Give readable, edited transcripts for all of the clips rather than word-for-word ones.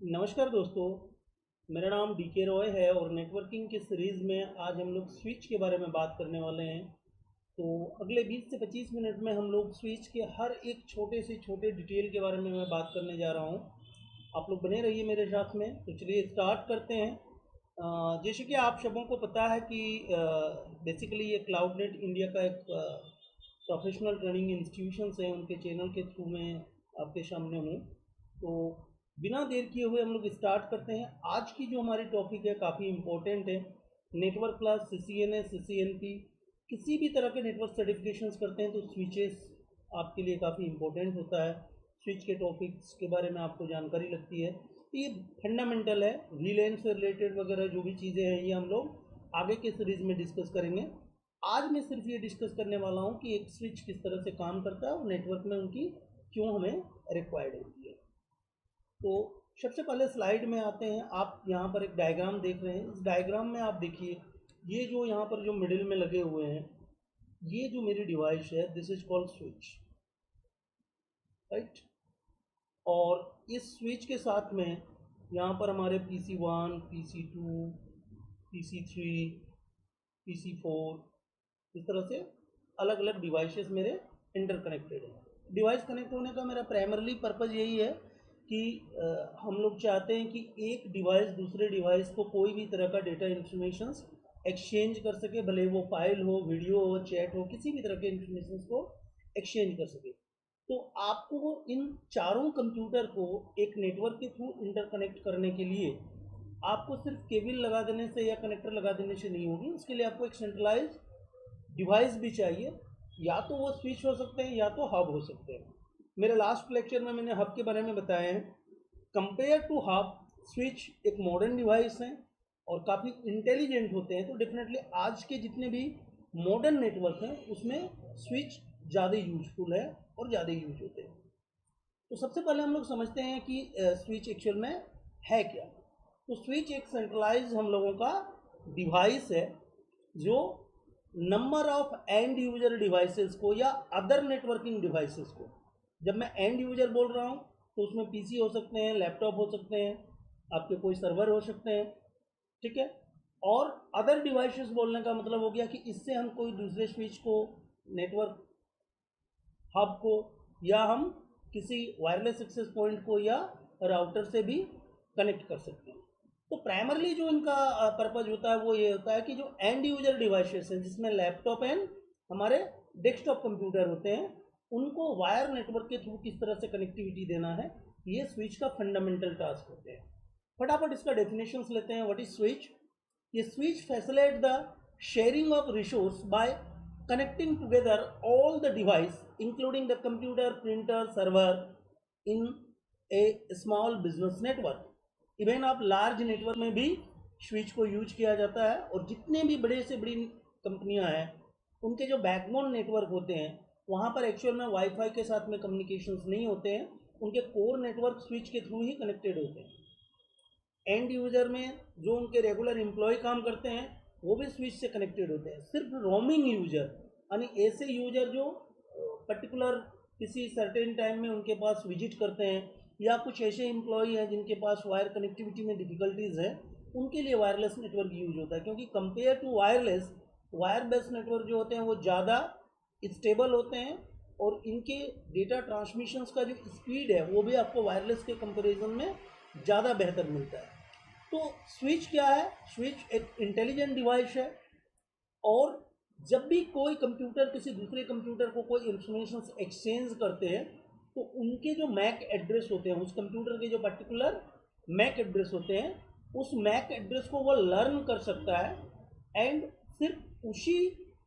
नमस्कार दोस्तों। मेरा नाम डीके रॉय है और नेटवर्किंग की सीरीज़ में आज हम लोग स्विच के बारे में बात करने वाले हैं। तो अगले 20 से 25 मिनट में हम लोग स्विच के हर एक छोटे से छोटे डिटेल के बारे में मैं बात करने जा रहा हूँ। आप लोग बने रहिए मेरे साथ में। तो चलिए स्टार्ट करते हैं। जैसे कि आप सबों को पता है कि बेसिकली ये क्लाउडनेट इंडिया का एक प्रोफेशनल ट्रेनिंग इंस्टीट्यूशंस हैं, उनके चैनल के थ्रू मैं आपके सामने हूँ। तो बिना देर किए हुए हम लोग स्टार्ट करते हैं। आज की जो हमारी टॉपिक है काफ़ी इम्पोर्टेंट है। नेटवर्क क्लास CCNA CCNP किसी भी तरह के नेटवर्क सर्टिफिकेशंस करते हैं तो स्विचेस आपके लिए काफ़ी इम्पोर्टेंट होता है। स्विच के टॉपिक्स के बारे में आपको जानकारी लगती है तो ये फंडामेंटल है। वीलैन से रिलेटेड वगैरह जो भी चीज़ें हैं ये हम लोग आगे के सीरीज़ में डिस्कस करेंगे। आज मैं सिर्फ ये डिस्कस करने वाला हूँ कि एक स्विच किस तरह से काम करता है और नेटवर्क में उनकी क्यों हमें रिक्वायर्ड होती है। तो सबसे पहले स्लाइड में आते हैं। आप यहाँ पर एक डायग्राम देख रहे हैं। इस डायग्राम में आप देखिए, ये जो यहाँ पर जो मिडिल में लगे हुए हैं, ये जो मेरी डिवाइस है, this is called switch, right. और इस स्विच के साथ में यहाँ पर हमारे PC1 PC2 PC3 PC4 इस तरह से अलग अलग डिवाइसेस मेरे इंटरकनेक्टेड हैं। डिवाइस कनेक्ट होने का मेरा प्राइमरली पर्पज़ यही है कि हम लोग चाहते हैं कि एक डिवाइस दूसरे डिवाइस को कोई भी तरह का डेटा इंफॉर्मेशंस एक्सचेंज कर सके, भले वो फाइल हो, वीडियो हो, चैट हो, किसी भी तरह के इंफॉर्मेशंस को एक्सचेंज कर सके। तो आपको इन चारों कंप्यूटर को एक नेटवर्क के थ्रू इंटरकनेक्ट करने के लिए आपको सिर्फ केबल लगा देने से या कनेक्टर लगा देने से नहीं होगी। उसके लिए आपको एक सेंट्रलाइज डिवाइस भी चाहिए। या तो वो स्विच हो सकते हैं या तो हब हो सकते हैं। मेरे लास्ट लेक्चर में मैंने हब के बारे में बताया है। कंपेयर टू हब, स्विच एक मॉडर्न डिवाइस है और काफ़ी इंटेलिजेंट होते हैं। तो डेफिनेटली आज के जितने भी मॉडर्न नेटवर्क हैं उसमें स्विच ज़्यादा यूजफुल है और ज़्यादा यूज होते हैं। तो सबसे पहले हम लोग समझते हैं कि स्विच एक्चुअल में है क्या। तो स्विच एक सेंट्रलाइज हम लोगों का डिवाइस है जो number of and user devices को या अदर नेटवर्किंग डिवाइसेस को, जब मैं एंड यूजर बोल रहा हूँ तो उसमें PC हो सकते हैं, लैपटॉप हो सकते हैं, आपके कोई सर्वर हो सकते हैं, ठीक है। और अदर डिवाइसेस बोलने का मतलब हो गया कि इससे हम कोई दूसरे स्विच को, नेटवर्क हब को, या हम किसी वायरलेस एक्सेस पॉइंट को या राउटर से भी कनेक्ट कर सकते हैं। तो प्राइमरली जो इनका पर्पज होता है वो ये होता है कि जो एंड यूजर डिवाइसेस हैं जिसमें लैपटॉप एंड हमारे डेस्कटॉप कंप्यूटर होते हैं, उनको वायर नेटवर्क के थ्रू किस तरह से कनेक्टिविटी देना है, ये स्विच का फंडामेंटल टास्क होते हैं। फटाफट इसका डेफिनेशंस लेते हैं। What is switch? ये switch facilitate the sharing of resource by connecting together all the device including the computer, printer, server in a small business network। Even आप लार्ज नेटवर्क में भी स्विच को यूज किया जाता है। और जितने भी बड़े से बड़ी कंपनियां हैं उनके जो बैकबोन नेटवर्क होते हैं वहाँ पर एक्चुअल में वाईफाई के साथ में कम्युनिकेशंस नहीं होते हैं, उनके कोर नेटवर्क स्विच के थ्रू ही कनेक्टेड होते हैं। एंड यूजर में जो उनके रेगुलर एम्प्लॉय काम करते हैं वो भी स्विच से कनेक्टेड होते हैं। सिर्फ रोमिंग यूजर, यानी ऐसे यूजर जो पर्टिकुलर किसी सर्टेन टाइम में उनके पास विजिट करते हैं, या कुछ ऐसे एम्प्लॉय हैं जिनके पास वायर कनेक्टिविटी में डिफ़िकल्टीज़ है, उनके लिए वायरलेस नेटवर्क यूज होता है। क्योंकि compare to wireless, wire based network जो होते हैं वो ज़्यादा स्टेबल होते हैं और इनके डेटा ट्रांसमिशंस का जो स्पीड है वो भी आपको वायरलेस के कंपैरिजन में ज़्यादा बेहतर मिलता है। तो स्विच क्या है? स्विच एक इंटेलिजेंट डिवाइस है और जब भी कोई कंप्यूटर किसी दूसरे कंप्यूटर को कोई इंफॉर्मेशन एक्सचेंज करते हैं तो उनके जो मैक एड्रेस होते हैं, उस कंप्यूटर के जो पर्टिकुलर मैक एड्रेस होते हैं, उस मैक एड्रेस को वो लर्न कर सकता है एंड सिर्फ उसी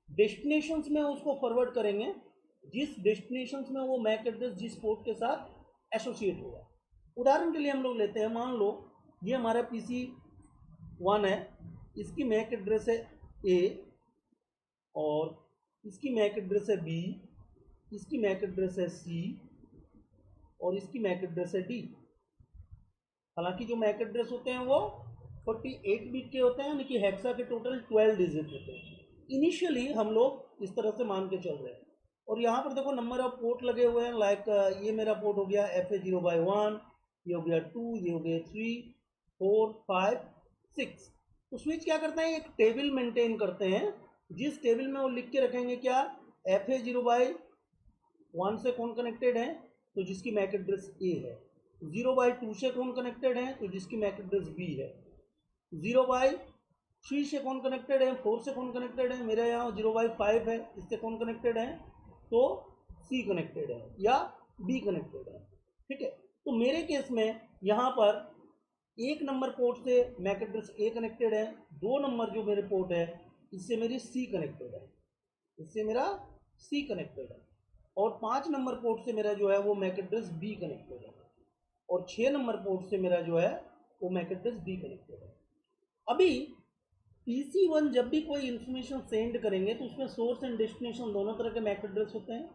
डेस्टिनेशंस में उसको फॉरवर्ड करेंगे जिस डेस्टिनेशंस में वो मैक एड्रेस जिस पोर्ट के साथ एसोसिएट होगा। उदाहरण के लिए हम लोग लेते हैं, मान लो ये हमारा PC1 है, इसकी मैक एड्रेस है A और इसकी मैक एड्रेस है B, इसकी मैक एड्रेस है C और इसकी मैक एड्रेस है D। हालांकि जो मैक एड्रेस होते हैं वो 48 बिट के होते हैं, यानी कि हेक्सा के टोटल 12 डिजिट होते हैं। इनिशियली हम लोग इस तरह से मान के चल रहे हैं। और यहाँ पर देखो नंबर ऑफ पोर्ट लगे हुए हैं, लाइक ये मेरा पोर्ट हो गया FA0/1, ये हो गया 2, ये हो गया 3, 4, 5, 6। तो स्विच क्या करते हैं, एक टेबल मेंटेन करते हैं, जिस टेबल में वो लिख के रखेंगे क्या, FA0/1 से कौन कनेक्टेड है, तो जिसकी मैक एड्रेस A है। 0/2 से कौन कनेक्टेड है, तो जिसकी मैक एड्रेस B है। 0/3 से कौन कनेक्टेड है, 4 से कौन कनेक्टेड है, मेरे यहाँ 0/5 है, इससे कौन कनेक्टेड है, तो C कनेक्टेड है या B कनेक्टेड है। ठीक है, तो मेरे केस में यहाँ पर 1 नंबर पोर्ट से मैक एड्रेस A कनेक्टेड है, 2 नंबर जो मेरे पोर्ट है इससे मेरी C कनेक्टेड है, इससे मेरा C कनेक्टेड है, और 5 नंबर पोर्ट से मेरा जो है वो मैक एड्रेस B कनेक्टेड है, और 6 नंबर पोर्ट से मेरा जो है वो मैक एड्रेस B कनेक्टेड है। अभी PC1 जब भी कोई इंफॉर्मेशन सेंड करेंगे तो उसमें सोर्स एंड डेस्टिनेशन दोनों तरह के मैक एड्रेस होते हैं।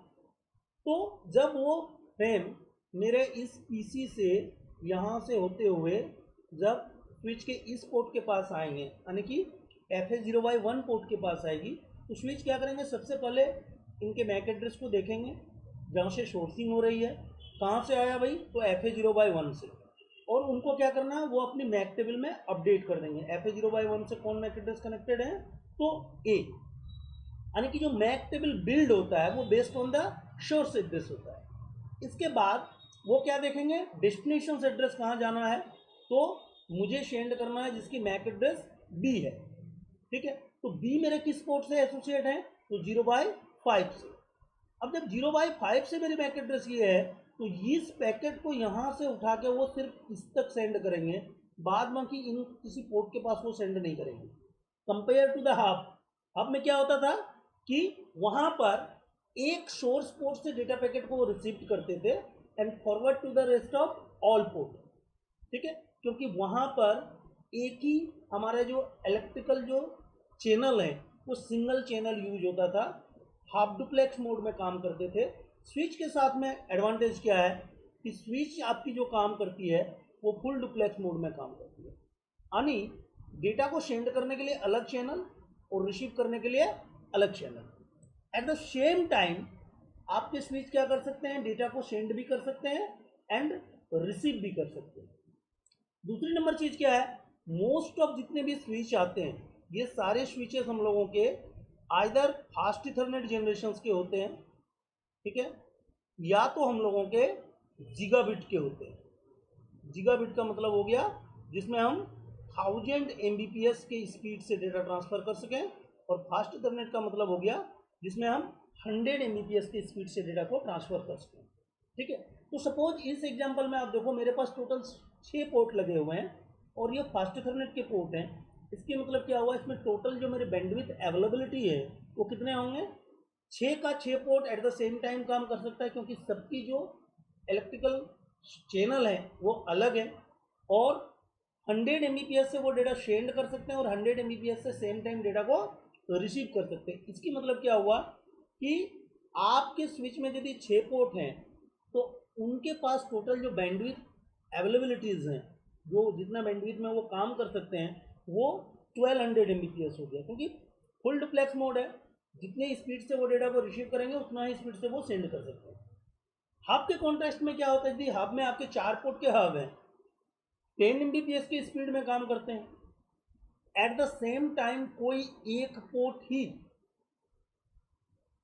तो जब वो फ्रेम मेरे इस PC से यहाँ से होते हुए जब स्विच के इस पोर्ट के पास आएंगे, यानी कि FA0/1 पोर्ट के पास आएगी, तो स्विच क्या करेंगे, सबसे पहले इनके मैक एड्रेस को देखेंगे जहाँ से सोर्सिंग हो रही है, कहाँ से आया भाई, तो FA0/1 से, और उनको क्या करना है, वो अपनी मैक टेबल में अपडेट कर देंगे। FA0/1 से कौन मैक एड्रेस कनेक्टेड है, तो A, यानी कि जो मैक टेबल बिल्ड होता है वो based on the source address होता है। इसके बाद वो क्या देखेंगे, डेस्टिनेशन एड्रेस कहाँ जाना है, तो मुझे सेंड करना है जिसकी मैक एड्रेस B है। ठीक है, तो B मेरे किस पोर्ट से एसोसिएट है, तो 0/5 से। अब जब 0/5 से मेरी मैक एड्रेस ये है, तो इस पैकेट को यहाँ से उठा के वो सिर्फ इस तक सेंड करेंगे, बाद बाकी इन किसी पोर्ट के पास वो सेंड नहीं करेंगे। कंपेयर टू द हब में क्या होता था कि वहाँ पर एक सोर्स पोर्ट से डेटा पैकेट को वो रिसीव करते थे and forward to the rest of all port. ठीक है, क्योंकि वहाँ पर एक ही हमारा जो इलेक्ट्रिकल जो चैनल है वो सिंगल चैनल यूज होता था, हाफ डुप्लेक्स मोड में काम करते थे। स्विच के साथ में एडवांटेज क्या है कि स्विच आपकी जो काम करती है वो फुल डुप्लेक्स मोड में काम करती है, यानी डेटा को सेंड करने के लिए अलग चैनल और रिसीव करने के लिए अलग channel. At the same time आपके स्विच क्या कर सकते हैं, डेटा को सेंड भी कर सकते हैं एंड रिसीव भी कर सकते हैं। दूसरी नंबर चीज़ क्या है, मोस्ट ऑफ जितने भी स्विच आते हैं ये सारे स्विचेस हम लोगों के आइदर फास्ट इथरनेट जनरेशन के होते हैं, ठीक है, या तो हम लोगों के जिगाबिट के होते हैं। जिगाबिट का मतलब हो गया जिसमें हम 1000 Mbps के स्पीड से डेटा ट्रांसफ़र कर सकें, और फास्ट इथरनेट का मतलब हो गया जिसमें हम 100 Mbps की स्पीड से डेटा को ट्रांसफ़र कर सकें। ठीक है, तो सपोज इस एग्जांपल में आप देखो मेरे पास टोटल 6 पोर्ट लगे हुए हैं और ये फास्ट इथरनेट के पोर्ट हैं। इसके मतलब क्या हुआ, इसमें टोटल जो मेरे बैंडविड्थ अवेलेबिलिटी है वो कितने होंगे, 6 का 6 port at the same time काम कर सकता है, क्योंकि सबकी जो इलेक्ट्रिकल चैनल है वो अलग है, और 100 Mbps से वो डेटा सेंड कर सकते हैं और 100 Mbps से सेम टाइम डेटा को रिसीव कर सकते हैं। इसकी मतलब क्या हुआ कि आपके स्विच में यदि 6 पोर्ट हैं तो उनके पास टोटल जो बैंडविड्थ अवेलेबिलिटीज़ हैं, जो जितना बैंडविड्थ में वो काम कर सकते हैं वो 1200 Mbps हो गया, क्योंकि फुल डुप्लेक्स मोड है, जितने स्पीड से वो डेटा को रिसीव करेंगे उतना ही स्पीड से वो सेंड कर सकते हैं। हब के कॉन्टेक्स्ट में क्या होता है, यदि हब में आपके 4 पोर्ट के हब हैं, 10 Mbps की स्पीड में काम करते हैं, एट द सेम टाइम कोई एक पोर्ट ही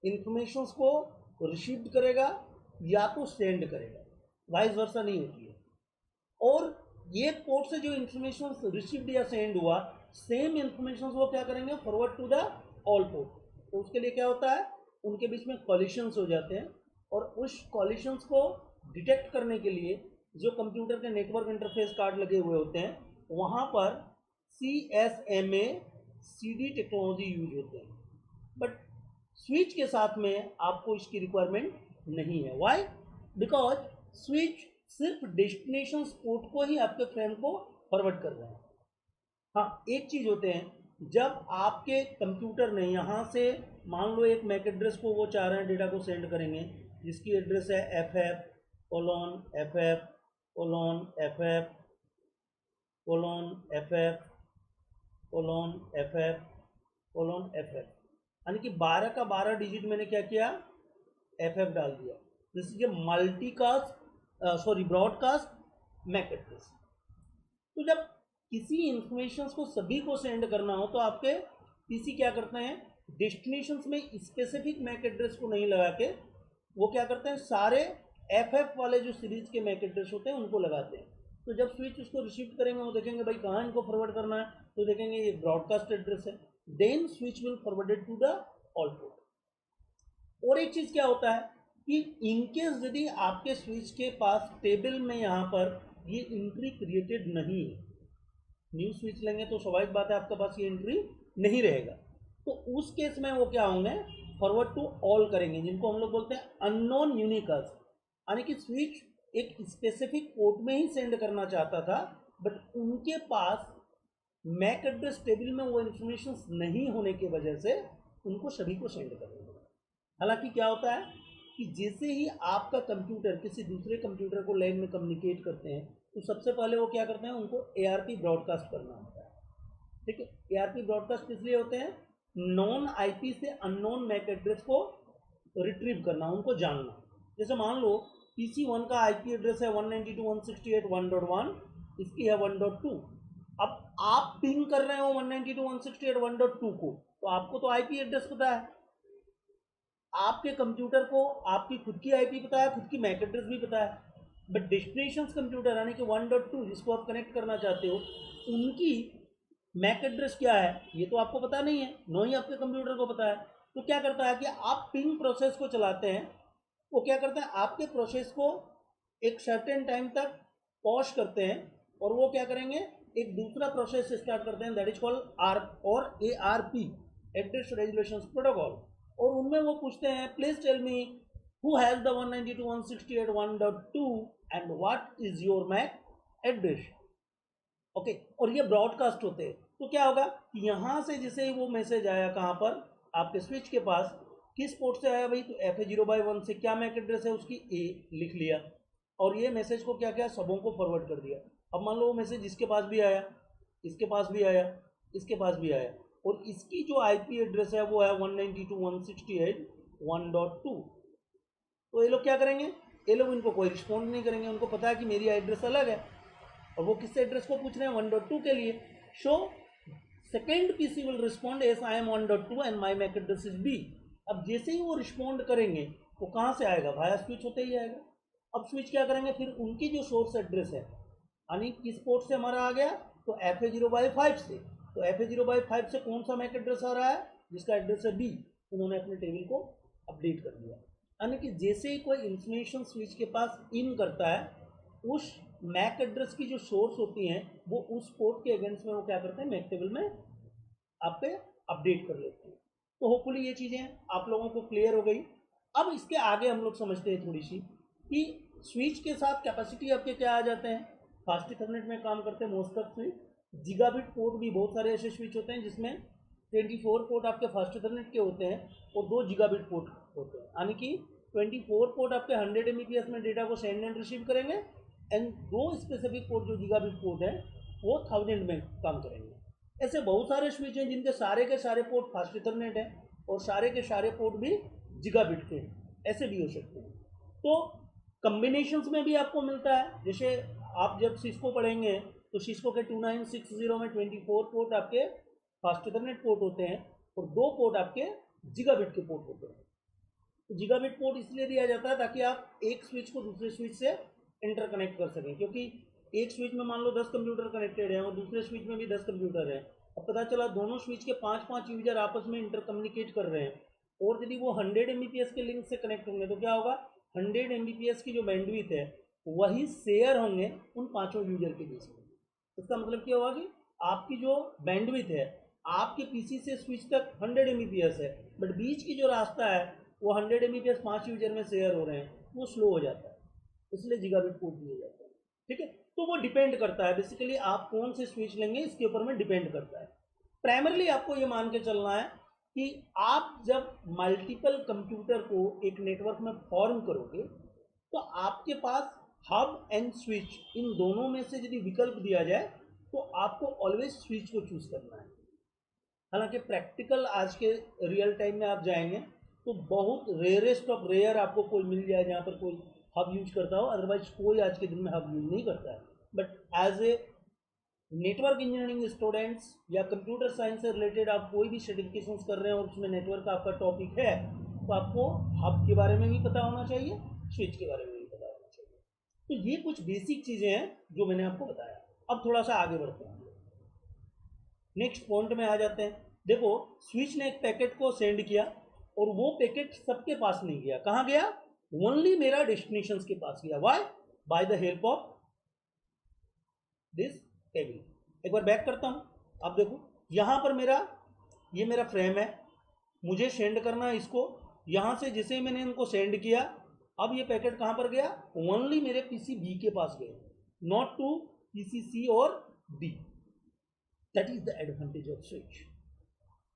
इंफॉर्मेशंस को रिसीव करेगा या तो सेंड करेगा, वाइस वर्सा नहीं होती है। और एक पोर्ट से जो इंफॉर्मेशन रिसीव्ड या सेंड हुआ, सेम इंफॉर्मेशन वो क्या करेंगे, forward to the all port. तो उसके लिए क्या होता है, उनके बीच में कॉलिशंस हो जाते हैं, और उस कॉलिशंस को डिटेक्ट करने के लिए जो कंप्यूटर के नेटवर्क इंटरफेस कार्ड लगे हुए होते हैं वहाँ पर CSMA CD टेक्नोलॉजी यूज होते हैं। बट स्विच के साथ में आपको इसकी रिक्वायरमेंट नहीं है। वाई? बिकॉज स्विच सिर्फ डेस्टिनेशन पोर्ट को ही आपके फ्रेम को फॉरवर्ड कर रहे हैं। हाँ, एक चीज़ होते हैं, जब आपके कंप्यूटर ने यहाँ से मान लो एक मैक एड्रेस को वो चाह रहे हैं डेटा को सेंड करेंगे, जिसकी एड्रेस है FF:/FF:/FF:/FF:/FF, यानी कि 12 का 12 डिजिट मैंने क्या किया, FF डाल दिया। This is a broadcast MAC address. तो जब किसी इंफॉर्मेशन को सभी को सेंड करना हो तो आपके पीसी क्या करते हैं, डेस्टिनेशंस में स्पेसिफिक मैक एड्रेस को नहीं लगा के वो क्या करते हैं, सारे एफ वाले जो सीरीज के मैक एड्रेस होते हैं उनको लगाते हैं। तो जब स्विच उसको रिसीव करेंगे वो देखेंगे भाई कहाँ इनको फॉरवर्ड करना है, तो देखेंगे ये ब्रॉडकास्ट एड्रेस है, then switch will forwarded to the all port. और एक चीज़ क्या होता है कि इनकेस यदि आपके स्विच के पास टेबल में यहाँ पर ये एंट्री क्रिएटेड नहीं है, न्यू स्विच लेंगे तो स्वाभाविक बात है आपके पास ये एंट्री नहीं रहेगा, तो उस केस में वो क्या होंगे, फॉरवर्ड टू ऑल करेंगे, जिनको हम लोग बोलते हैं अननोन यूनिकर्स। यानी कि स्विच एक स्पेसिफिक पोर्ट में ही सेंड करना चाहता था, बट उनके पास मैक एड्रेस टेबल में वो इंफॉर्मेशन नहीं होने की वजह से उनको सभी को सेंड करेंगे। हालांकि क्या होता है कि जैसे ही आपका कंप्यूटर किसी दूसरे कंप्यूटर को लैन में कम्युनिकेट करते हैं तो सबसे पहले वो क्या करते हैं, उनको ARP ब्रॉडकास्ट करना होता है। ठीक है, ARP ब्रॉडकास्ट किस लिए होते हैं, नॉन IP से अननोन मैक एड्रेस को रिट्रीव करना, उनको जानना। जैसे मान लो PC1 का IP एड्रेस है 192.168.1.1, इसकी है 1.2। अब आप पिंग कर रहे हो 192.168.1.2 को, तो आपको तो IP एड्रेस पता है, आपके कंप्यूटर को आपकी खुद की IP पता है, खुद की मैक एड्रेस भी पता है, बट डेस्टिनेशन कंप्यूटर यानी कि 1.2 जिसको आप कनेक्ट करना चाहते हो, उनकी मैक एड्रेस क्या है ये तो आपको पता नहीं है, नो ही आपके कंप्यूटर को पता है। तो क्या करता है कि आप पिंग प्रोसेस को चलाते हैं, वो क्या करता है आपके प्रोसेस को एक सर्टेन टाइम तक पॉज करते हैं और वो क्या करेंगे, एक दूसरा प्रोसेस स्टार्ट करते हैं, that is called ARP, address resolution protocol. और उनमें वो पूछते हैं please tell me who has the 192.168.1.2 and what is your MAC address. Okay, और ये ब्रॉडकास्ट होते हैं। तो क्या होगा कि यहाँ से जैसे वो मैसेज आया कहाँ पर, आपके स्विच के पास, किस पोर्ट से आया भाई, तो FA0/1 से क्या मैक एड्रेस है उसकी A लिख लिया और ये मैसेज को क्या किया, सबों को फॉरवर्ड कर दिया। अब मान लो वो मैसेज इसके पास भी आया, इसके पास भी आया, इसके पास भी आया, और इसकी जो IP एड्रेस है वो है 192.168.1.2। तो ये लोग क्या करेंगे, ये लोग इनको कोई रिस्पॉन्ड नहीं करेंगे, उनको पता है कि मेरी एड्रेस अलग है और वो किस एड्रेस को पूछ रहे हैं, 1.2 के लिए। So second PC will respond as I am 1.2 and my MAC address is B। अब जैसे ही वो रिस्पॉन्ड करेंगे वो कहाँ से आएगा, वाया स्विच होते ही आएगा। अब स्विच क्या करेंगे, फिर उनकी जो सोर्स एड्रेस है, यानी किस पोर्ट से हमारा आ गया, तो FA0/5 से, तो FA0/5 से कौन सा मैक एड्रेस आ रहा है, जिसका एड्रेस है B, उन्होंने अपने टेबल को अपडेट कर दिया। यानी कि जैसे ही कोई इंफॉर्मेशन स्विच के पास इन करता है, उस मैक एड्रेस की जो सोर्स होती हैं वो उस पोर्ट के अगेंस्ट में वो क्या करते हैं, मैक टेबल में आप पे अपडेट कर लेते हैं। तो होपफुली ये चीज़ें आप लोगों को क्लियर हो गई। अब इसके आगे हम लोग समझते हैं थोड़ी सी कि स्विच के साथ कैपेसिटी आपके क्या आ जाते हैं, फास्ट इथरनेट में काम करते हैं मोस्ट ऑफ स्विच। जिगाबिट पोर्ट भी बहुत सारे ऐसे स्विच होते हैं जिसमें 24 पोर्ट आपके फास्ट इथरनेट के होते हैं और 2 जिगाबिट पोर्ट होते हैं, यानी कि 24 पोर्ट आपके 100 Mbps में डेटा को सेंड एंड रिसीव करेंगे एंड 2 स्पेसिफिक पोर्ट जो जिगाबिट पोर्ट है वो 1000 में काम करेंगे। ऐसे बहुत सारे स्विच हैं जिनके सारे पोर्ट फास्ट इथरनेट है और सारे के सारे पोर्ट भी जिगाबिट के हैं, ऐसे भी हो सकते हैं। तो कम्बिनेशंस में भी आपको मिलता है, जैसे आप जब सिस्को पढ़ेंगे तो सिस्को के 2960 में 24 पोर्ट आपके फास्ट इथरनेट पोर्ट होते हैं और 2 पोर्ट आपके जिगाबिट के पोर्ट होते हैं। तो जिगाबिट पोर्ट इसलिए दिया जाता है ताकि आप एक स्विच को दूसरे स्विच से इंटरकनेक्ट कर सकें, क्योंकि एक स्विच में मान लो 10 कंप्यूटर कनेक्टेड हैं और दूसरे स्विच में भी 10 कंप्यूटर हैं। अब पता चला दोनों स्विच के 5-5 यूजर आपस में इंटर कम्युनिकेट कर रहे हैं और यदि वो 100 Mbps के लिंक से कनेक्ट होंगे तो क्या होगा, 100 Mbps की जो बैंडविड्थ है वही शेयर होंगे उन पाँचों यूजर के बीच में। इसका मतलब क्या होगा कि आपकी जो बैंडविड्थ है आपके PC से स्विच तक 100 Mbps है, बट बीच की जो रास्ता है वो 100 Mbps 5 यूजर में शेयर हो रहे हैं, वो स्लो हो जाता है, इसलिए जिगाबिट पोर्ट दिया जाता है। ठीक है, तो वो डिपेंड करता है बेसिकली आप कौन से स्विच लेंगे इसके ऊपर में डिपेंड करता है। प्राइमरली आपको ये मान के चलना है कि आप जब मल्टीपल कंप्यूटर को एक नेटवर्क में फॉर्म करोगे तो आपके पास हब एंड स्विच इन दोनों में से यदि विकल्प दिया जाए तो आपको ऑलवेज स्विच को चूज करना है। हालांकि प्रैक्टिकल आज के रियल टाइम में आप जाएंगे तो बहुत रेयरेस्ट ऑफ रेयर आपको कोई मिल जाए जहाँ पर कोई हब यूज करता हो, अदरवाइज कोई आज के दिन में हब यूज नहीं करता है। But as a network engineering students या कंप्यूटर साइंस से रिलेटेड आप कोई भी सर्टिफिकेशंस कर रहे हैं और उसमें नेटवर्क का आपका टॉपिक है, तो आपको हब के बारे में भी पता होना चाहिए, स्विच के बारे में भी पता होना चाहिए। तो ये कुछ बेसिक चीज़ें हैं जो मैंने आपको बताया। अब थोड़ा सा आगे बढ़ते हैं, नेक्स्ट पॉइंट में आ जाते हैं। देखो, स्विच ने एक पैकेट को सेंड किया और वो पैकेट सबके पास नहीं गया। कहाँ गया? ओनली मेरा डेस्टिनेशन के पास गया। Why? By the help of this table. एक बार बैक करता हूँ। अब देखो, यहाँ पर ये मेरा फ्रेम है, मुझे सेंड करना है इसको। यहाँ से जिसे मैंने इनको सेंड किया, अब ये पैकेट कहाँ पर गया? ओनली मेरे पीसी बी के पास गया, नॉट टू पीसी सी और D. That is the advantage of switch.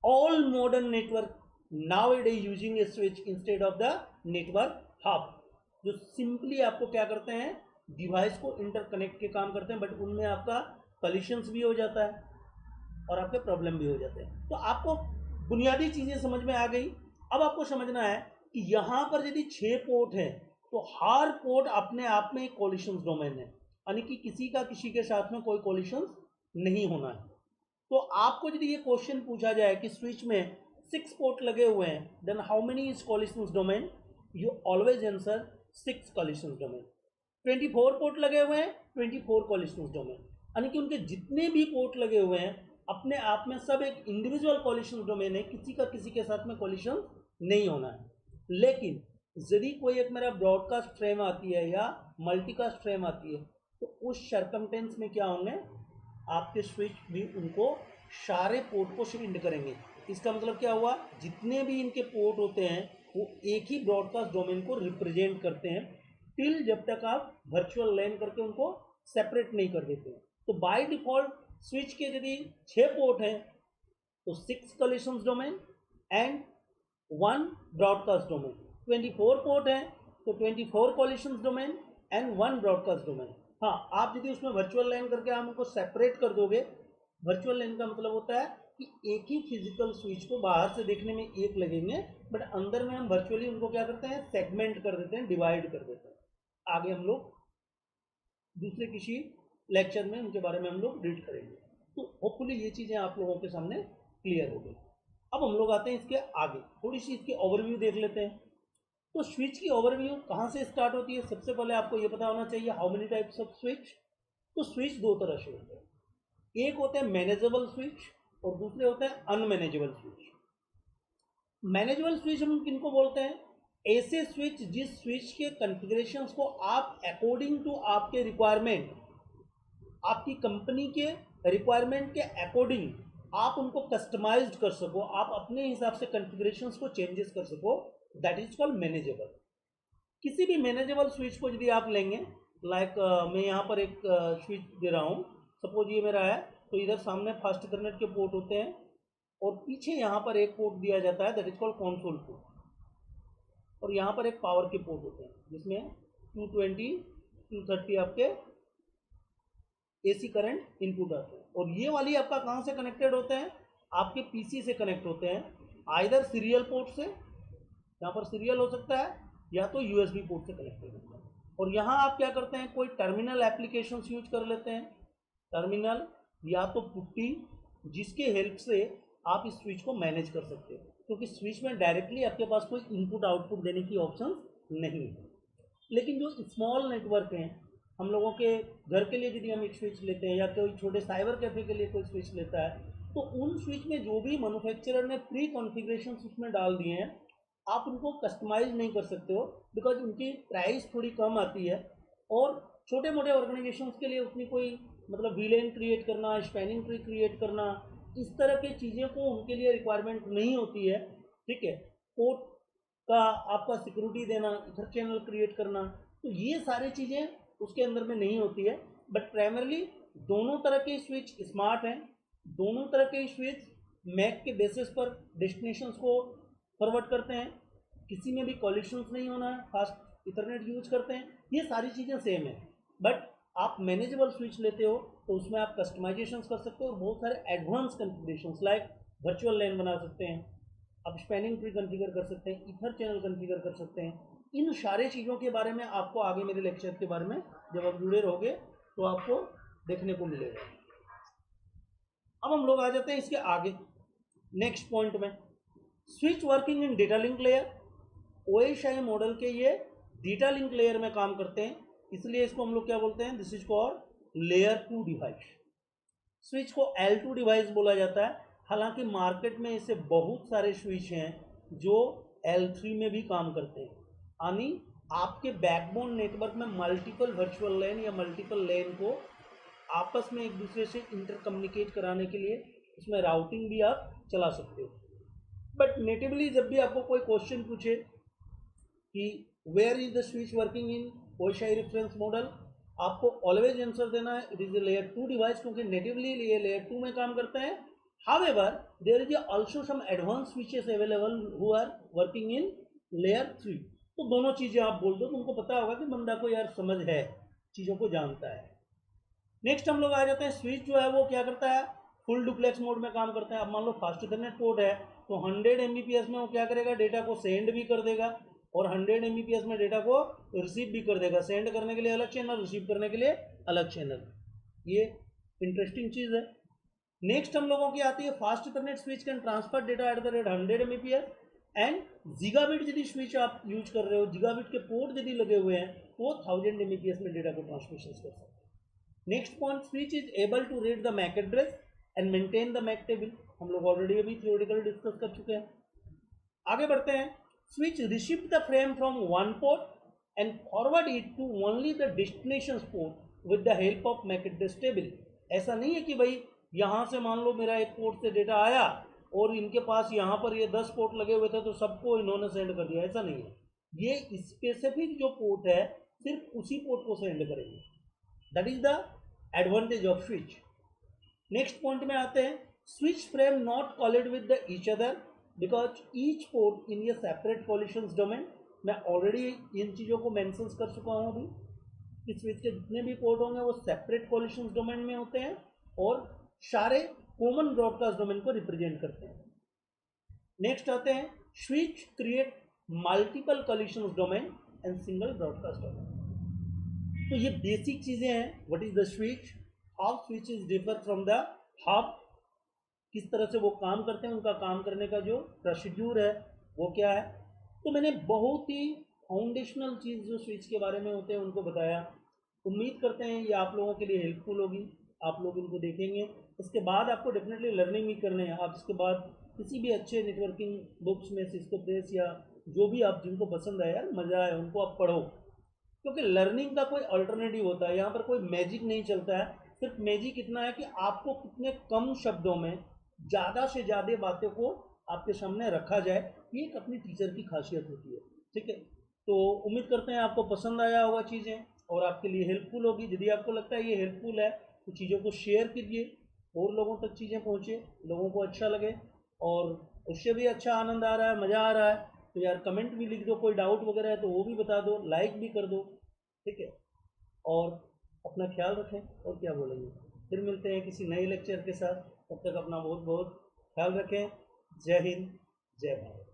All modern network nowadays using a switch instead of the network hub, जो सिंपली आपको क्या करते हैं, डिवाइस को इंटरकनेक्ट के काम करते हैं, बट उनमें आपका कलिशंस भी हो जाता है और आपके प्रॉब्लम भी हो जाते हैं। तो आपको बुनियादी चीज़ें समझ में आ गई। अब आपको समझना है कि यहाँ पर यदि 6 पोर्ट है तो हर पोर्ट अपने आप में एक कॉलिशंस डोमेन है, यानी कि किसी का किसी के साथ में कोई कॉलिशंस नहीं होना है। तो आपको यदि ये क्वेश्चन पूछा जाए कि स्विच में 6 पोर्ट लगे हुए हैं, then how many is collisions domain, you always answer 6 collisions domain. 24 port लगे हुए हैं, 24 कॉलिशंस डोमेन, यानी कि उनके जितने भी पोर्ट लगे हुए हैं अपने आप में सब एक इंडिविजुअल कॉलिशन डोमेन है, किसी का किसी के साथ में कॉलिशन नहीं होना है। लेकिन यदि कोई एक मेरा ब्रॉडकास्ट फ्रेम आती है या मल्टीकास्ट फ्रेम आती है, तो उस सर्कमटेंस में क्या होंगे, आपके स्विच भी उनको सारे पोर्ट को सेंड करेंगे। इसका मतलब क्या हुआ, जितने भी इनके पोर्ट होते हैं वो एक ही ब्रॉडकास्ट डोमेन को रिप्रेजेंट करते हैं, टिल जब तक आप वर्चुअल लैन करके उनको सेपरेट नहीं कर देते हैं। तो बाय डिफॉल्ट स्विच के यदि 6 पोर्ट हैं तो 6 collisions domain and 1 broadcast domain. 24 port हैं तो 24 collisions domain and 1 broadcast domain. हाँ, आप यदि उसमें वर्चुअल लैन करके आप उनको सेपरेट कर दोगे, वर्चुअल लैन का मतलब होता है कि एक ही फिजिकल स्विच को बाहर से देखने में एक लगेंगे, बट अंदर में हम वर्चुअली उनको क्या करते हैं, सेगमेंट कर देते हैं, डिवाइड कर देते हैं। आगे हम लोग दूसरे किसी लेक्चर में उनके बारे में हम लोग रीड करेंगे। तो होपफुली ये चीज़ें आप लोगों के सामने क्लियर हो गई। अब हम लोग आते हैं इसके आगे, थोड़ी सी इसकी ओवरव्यू देख लेते हैं। तो स्विच की ओवरव्यू कहाँ से स्टार्ट होती है? सबसे पहले आपको ये पता होना चाहिए how many types off switch. तो स्विच दो तरह से होते हैं, एक होते हैं मैनेजेबल स्विच और दूसरे होते हैं अनमैनेजेबल स्विच। मैनेजेबल स्विच हम किनको बोलते हैं? ऐसे स्विच जिस स्विच के कॉन्फ़िगरेशंस को आप अकॉर्डिंग टू आपके रिक्वायरमेंट, आपकी कंपनी के रिक्वायरमेंट के अकॉर्डिंग आप उनको कस्टमाइज्ड कर सको, आप अपने हिसाब से कॉन्फ़िगरेशंस को चेंजेस कर सको, दैट इज कॉल्ड मैनेजेबल। किसी भी मैनेजेबल स्विच को यदि आप लेंगे, लाइक मैं यहाँ पर एक स्विच दे रहा हूँ, सपोज ये मेरा है, तो इधर सामने फास्ट इथरनेट के पोर्ट होते हैं और पीछे यहाँ पर एक पोर्ट दिया जाता है, that is called console port, और यहाँ पर एक पावर के पोर्ट होते हैं जिसमें 220 230 आपके एसी करंट इनपुट आते हैं। और ये वाली आपका कहाँ से कनेक्टेड होते हैं? आपके पीसी से कनेक्ट होते हैं, आइदर सीरियल पोर्ट से, यहाँ पर सीरियल हो सकता है, या तो यूएसबी पोर्ट से कनेक्टेड होता है। और यहाँ आप क्या करते हैं, कोई टर्मिनल एप्लीकेशंस यूज कर लेते हैं, टर्मिनल या तो पुट्टी, जिसके हेल्प से आप इस स्विच को मैनेज कर सकते हो, क्योंकि स्विच में डायरेक्टली आपके पास कोई इनपुट आउटपुट देने की ऑप्शन नहीं है। लेकिन जो स्मॉल नेटवर्क हैं, हम लोगों के घर के लिए यदि हम एक स्विच लेते हैं या कोई छोटे साइबर कैफे के लिए कोई स्विच लेता है, तो उन स्विच में जो भी मैन्युफैक्चरर ने प्री कॉन्फ़िगरेशन उसमें डाल दिए हैं, आप उनको कस्टमाइज नहीं कर सकते हो, बिकॉज उनकी प्राइस थोड़ी कम आती है। और छोटे मोटे ऑर्गेनाइजेशंस के लिए उतनी कोई मतलब वीलेन क्रिएट करना, स्पैनिंग ट्री क्रिएट करना, इस तरह की चीज़ें को उनके लिए रिक्वायरमेंट नहीं होती है। ठीक है, पोर्ट का आपका सिक्योरिटी देना, इथर चैनल क्रिएट करना, तो ये सारी चीज़ें उसके अंदर में नहीं होती है। बट प्राइमरली दोनों तरह के स्विच स्मार्ट हैं, दोनों तरह के स्विच मैक के बेसिस पर डेस्टिनेशंस को फॉरवर्ड करते हैं, किसी में भी कॉलिशंस नहीं होना है, फास्ट इथरनेट यूज करते हैं, ये सारी चीज़ें सेम है। बट आप मैनेजेबल स्विच लेते हो तो उसमें आप कस्टमाइजेशंस कर सकते हो और बहुत सारे एडवांस कॉन्फ़िगरेशंस लाइक वर्चुअल लैन बना सकते हैं, आप स्पैनिंग ट्री कॉन्फ़िगर कर सकते हैं, ईथर चैनल कॉन्फ़िगर कर सकते हैं। इन सारे चीज़ों के बारे में आपको आगे मेरे लेक्चर के बारे में जब आप जुड़े रहोगे तो आपको देखने को मिलेगा। अब हम लोग आ जाते हैं इसके आगे नेक्स्ट पॉइंट में, स्विच वर्किंग इन data link layer. OSI model के ये डेटा लिंक लेयर में काम करते हैं, इसलिए इसको हम लोग क्या बोलते हैं, this is called layer 2 device. Switch को L2 डिवाइस बोला जाता है, हालांकि मार्केट में ऐसे बहुत सारे स्विच हैं जो L3 में भी काम करते हैं, यानी आपके बैकबोन नेटवर्क में मल्टीपल वर्चुअल लैन या मल्टीपल लैन को आपस में एक दूसरे से इंटर कम्युनिकेट कराने के लिए उसमें राउटिंग भी आप चला सकते हो। बट नेटिवली जब भी आपको कोई क्वेश्चन पूछे कि where is the switch working in OSI reference model, आपको ऑलवेज आंसर देना है it is a layer 2 device, क्योंकि नेटिवली ये लेयर 2 में काम करता है। However, there is also some advanced switches available who are working in layer 3। तो दोनों चीजें आप बोल दो तो उनको पता होगा कि बंदा को यार समझ है, चीजों को जानता है। नेक्स्ट हम लोग आ जाते हैं, स्विच जो है वो क्या करता है, फुल डुप्लेक्स मोड में काम करता है। अब मान लो फास्ट इथरनेट पोर्ट है तो 100 Mbps में वो क्या करेगा, डेटा को सेंड भी कर देगा और 100 Mbps में डेटा को रिसीव भी कर देगा। सेंड करने के लिए अलग चैनल, रिसीव करने के लिए अलग चैनल, ये इंटरेस्टिंग चीज़ है। नेक्स्ट हम लोगों की आती है, fast ethernet switch can transfer data at the rate 100 Mbps and gigabit यदि स्विच आप यूज कर रहे हो, जिगाबिट के पोर्ट यदि लगे हुए हैं तो 1000 Mbps में डेटा को ट्रांसमिशन कर सकते हैं। Next point, switch is able to read the MAC address and maintain the MAC table, हम लोग ऑलरेडी अभी थियोरेटिकल डिस्कस कर चुके हैं। आगे बढ़ते हैं, switch receive the frame from one port and forward it to only the destination port with the help of MAC address table. ऐसा नहीं है कि भाई यहाँ से मान लो मेरा एक पोर्ट से डेटा आया और इनके पास यहाँ पर ये 10 पोर्ट लगे हुए थे तो सबको इन्होंने सेंड कर दिया, ऐसा नहीं है। ये स्पेसिफिक जो पोर्ट है सिर्फ उसी पोर्ट को सेंड करेंगे, that is the advantage of switch. Next point में आते हैं, switch frame not called with the each other because each port in ये सेपरेट कॉलिशंस डोमेन। मैं ऑलरेडी इन चीज़ों को मेंशन कर चुका हूँ अभी कि स्विच के जितने भी पोर्ट होंगे वो सेपरेट कॉलिशंस डोमेन में होते हैं और सारे कॉमन ब्रॉडकास्ट डोमेन को रिप्रेजेंट करते हैं। नेक्स्ट आते हैं, switch create multiple collisions domain and single broadcast domain. तो ये बेसिक चीजें हैं, what is the switch, how switch is differ from the hub, किस तरह से वो काम करते हैं, उनका काम करने का जो प्रोसीड्यूर है वो क्या है। तो मैंने बहुत ही फाउंडेशनल चीज़ जो स्विच के बारे में होते हैं उनको बताया। उम्मीद करते हैं ये आप लोगों के लिए हेल्पफुल होगी, आप लोग इनको देखेंगे। इसके बाद आपको डेफिनेटली लर्निंग भी करने हैं। आप इसके बाद किसी भी अच्छे नेटवर्किंग बुक्स में सिस्को प्रेस या जो भी आप जिनको पसंद आए, यार मज़ा आए, उनको आप पढ़ो, क्योंकि लर्निंग का कोई अल्टरनेटिव होता है। यहाँ पर कोई मैजिक नहीं चलता है, सिर्फ मैजिक इतना है कि आपको कितने कम शब्दों में ज़्यादा से ज़्यादा बातों को आपके सामने रखा जाए, ये एक अपनी टीचर की खासियत होती है। ठीक है, तो उम्मीद करते हैं आपको पसंद आया होगा चीज़ें और आपके लिए हेल्पफुल होगी। यदि आपको लगता है ये हेल्पफुल है तो चीज़ों को शेयर कीजिए, और लोगों तक चीज़ें पहुँचे, लोगों को अच्छा लगे और उससे भी अच्छा आनंद आ रहा है, मज़ा आ रहा है तो यार कमेंट भी लिख दो, कोई डाउट वगैरह है तो वो भी बता दो, लाइक भी कर दो। ठीक है, और अपना ख्याल रखें, और क्या बोलेंगे। फिर मिलते हैं किसी नए लेक्चर के साथ, तब तक अपना बहुत बहुत ख्याल रखें। जय हिंद, जय भारत।